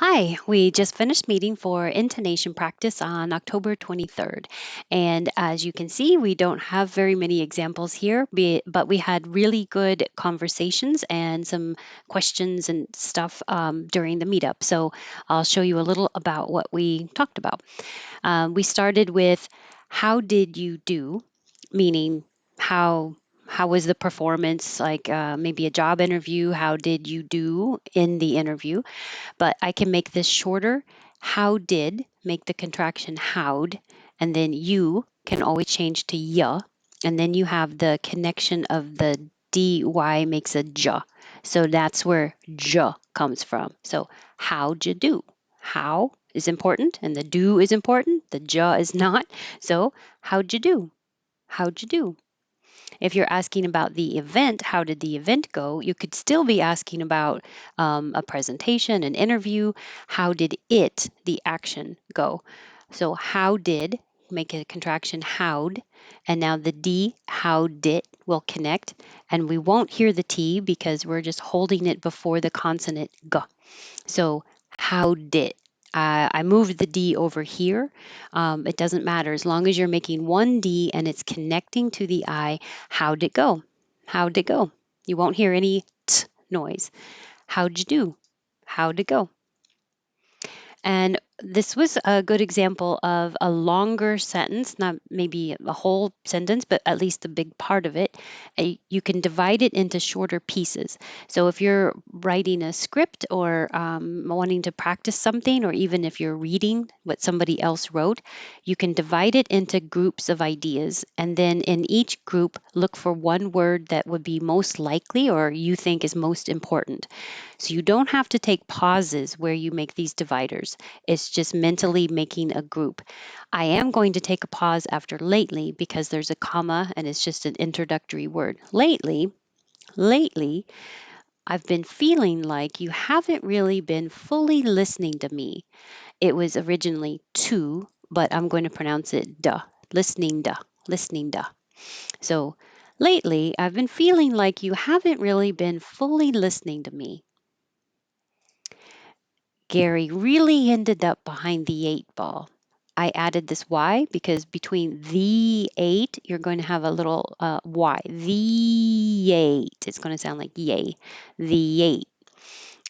Hi, we just finished meeting for intonation practice on October 23rd. And as you can see, we don't have very many examples here, but we had really good conversations and some questions and stuff during the meetup. So I'll show you a little about what we talked about. We started with how did you do, meaning how was the performance, like maybe a job interview, how did you do in the interview? But I can make this shorter. How did, make the contraction howd, and then you can always change to ya, and then you have the connection of the dy makes a ja. So that's where ja comes from. So how'd you do? How is important and the do is important. The ja is not. So how'd you do? How'd you do? If you're asking about the event, how did the event go? You could still be asking about a presentation, an interview. How did it, the action, go? So, how did, make a contraction, how'd, and now the D, how did, will connect. And we won't hear the T because we're just holding it before the consonant G. So how did? I moved the D over here. It doesn't matter as long as you're making one D and it's connecting to the I. How'd it go? How'd it go? You won't hear any t noise. How'd you do? How'd it go? And this was a good example of a longer sentence, not maybe a whole sentence, but at least a big part of it. You can divide it into shorter pieces. So if you're writing a script or wanting to practice something, or even if you're reading what somebody else wrote, you can divide it into groups of ideas. And then in each group, look for one word that would be most likely or you think is most important. So you don't have to take pauses where you make these dividers. It's just mentally making a group. I am going to take a pause after lately because there's a comma and it's just an introductory word. Lately, I've been feeling like you haven't really been fully listening to me. It was originally to, but I'm going to pronounce it duh. Listening duh. Listening duh. So lately, I've been feeling like you haven't really been fully listening to me. Gary really ended up behind the 8 ball. I added this Y because between the 8, you're going to have a little Y. The 8. It's going to sound like yay. The 8.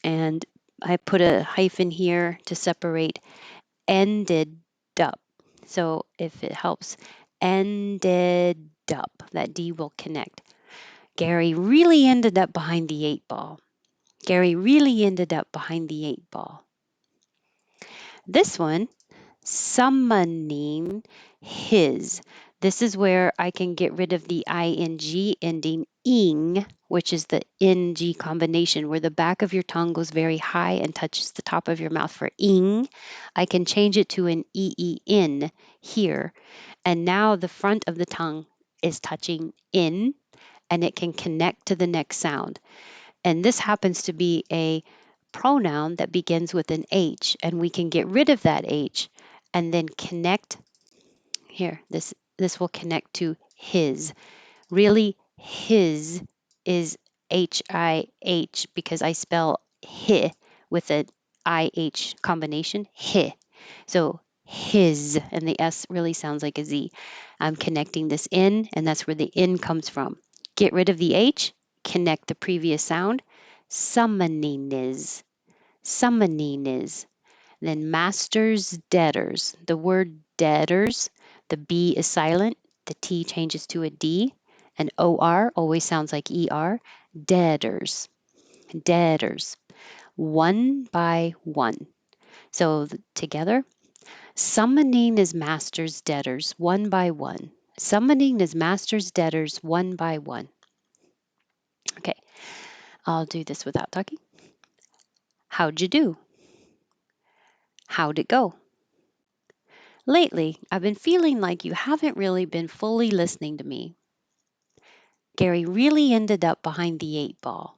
And I put a hyphen here to separate ended up. So if it helps, ended up, that D will connect. Gary really ended up behind the 8 ball. Gary really ended up behind the 8 ball. This one, summoning his. This is where I can get rid of the ing ending ing, which is the ing combination where the back of your tongue goes very high and touches the top of your mouth for ing. I can change it to an in here. And now the front of the tongue is touching in and it can connect to the next sound. And this happens to be a pronoun that begins with an H, and we can get rid of that H and then connect here. This will connect to his. Really, his is HIH because I spell hi with an IH combination, hi. So his, and the S really sounds like a Z. I'm connecting this in, and that's where the in comes from. Get rid of the H, connect the previous sound. Summoning is. Summoning is. Then masters, debtors. The word debtors, the B is silent, the T changes to a D, and OR always sounds like ER. Debtors. Debtors. One by one. So together, summoning is masters, debtors, one by one. Summoning is masters, debtors, one by one. Okay, I'll do this without talking. How'd you do? How'd it go? Lately, I've been feeling like you haven't really been fully listening to me. Gary really ended up behind the 8 ball.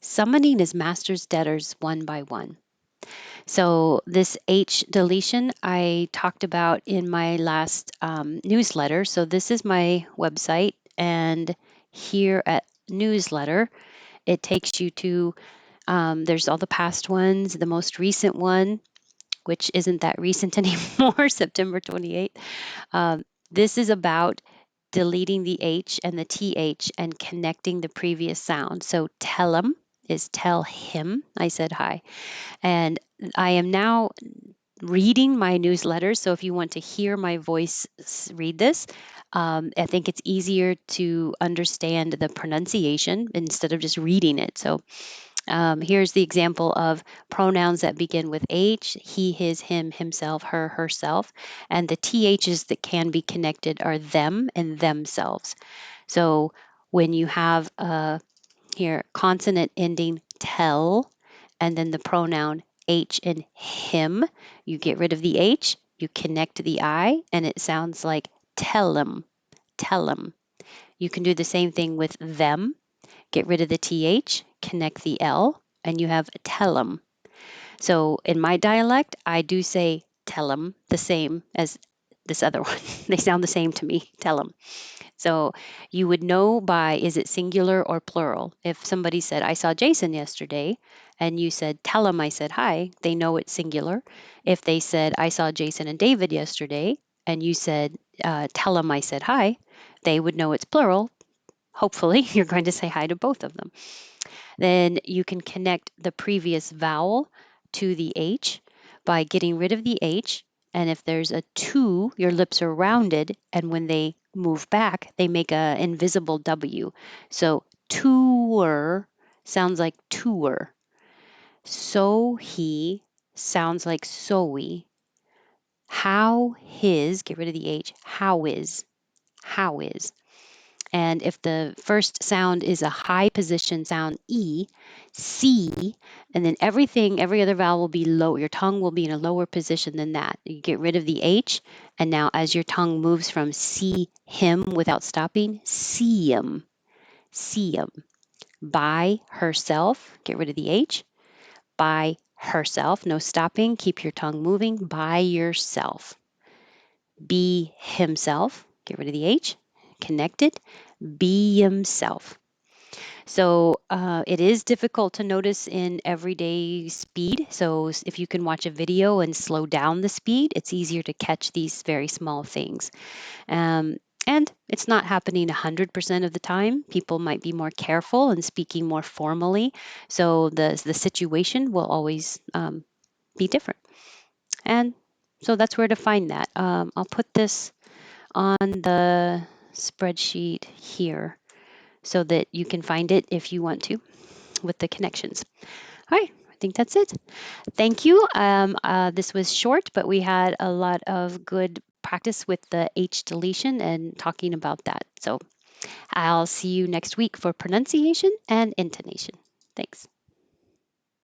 Summoning his master's debtors one by one. So, this H deletion I talked about in my last newsletter. So, this is my website, and here at newsletter, it takes you to There's all the past ones, the most recent one, which isn't that recent anymore, September 28th. This is about deleting the H and the TH and connecting the previous sound. So tell him is tell him I said hi. And I am now reading my newsletters. So if you want to hear my voice read this, I think it's easier to understand the pronunciation instead of just reading it. So here's the example of pronouns that begin with H: he, his, him, himself, her, herself. And the THs that can be connected are them and themselves. So when you have here consonant ending tell and then the pronoun H and him, you get rid of the H, you connect the I, and it sounds like tell 'em, tell 'em. You can do the same thing with them. Get rid of the TH, connect the L, and you have tell 'em. So in my dialect, I do say tell 'em the same as this other one. They sound the same to me, tell 'em. So you would know by is it singular or plural. If somebody said, I saw Jason yesterday, and you said, tell him I said hi, they know it's singular. If they said, I saw Jason and David yesterday, and you said, tell him I said hi, they would know it's plural. Hopefully, you're going to say hi to both of them. Then you can connect the previous vowel to the H by getting rid of the H. And if there's a two, your lips are rounded. And when they move back, they make an invisible W. So tour sounds like tour. So he sounds like soe. How his, get rid of the H, how is, how is. And if the first sound is a high position sound E, C, and then every other vowel will be low. Your tongue will be in a lower position than that. You get rid of the H, and now as your tongue moves from see him without stopping, see him, see him. By herself, get rid of the H. By herself, no stopping, keep your tongue moving. By yourself. Be himself, get rid of the H. Connected. Be himself. So it is difficult to notice in everyday speed. So if you can watch a video and slow down the speed, it's easier to catch these very small things. Um, and it's not happening 100% of the time. People might be more careful and speaking more formally. So the situation will always be different. And so that's where to find that. I'll put this on the spreadsheet here so that you can find it if you want to with the connections. All right, I think that's it. Thank you. This was short, but we had a lot of good practice with the H deletion and talking about that. So I'll see you next week for pronunciation and intonation. Thanks.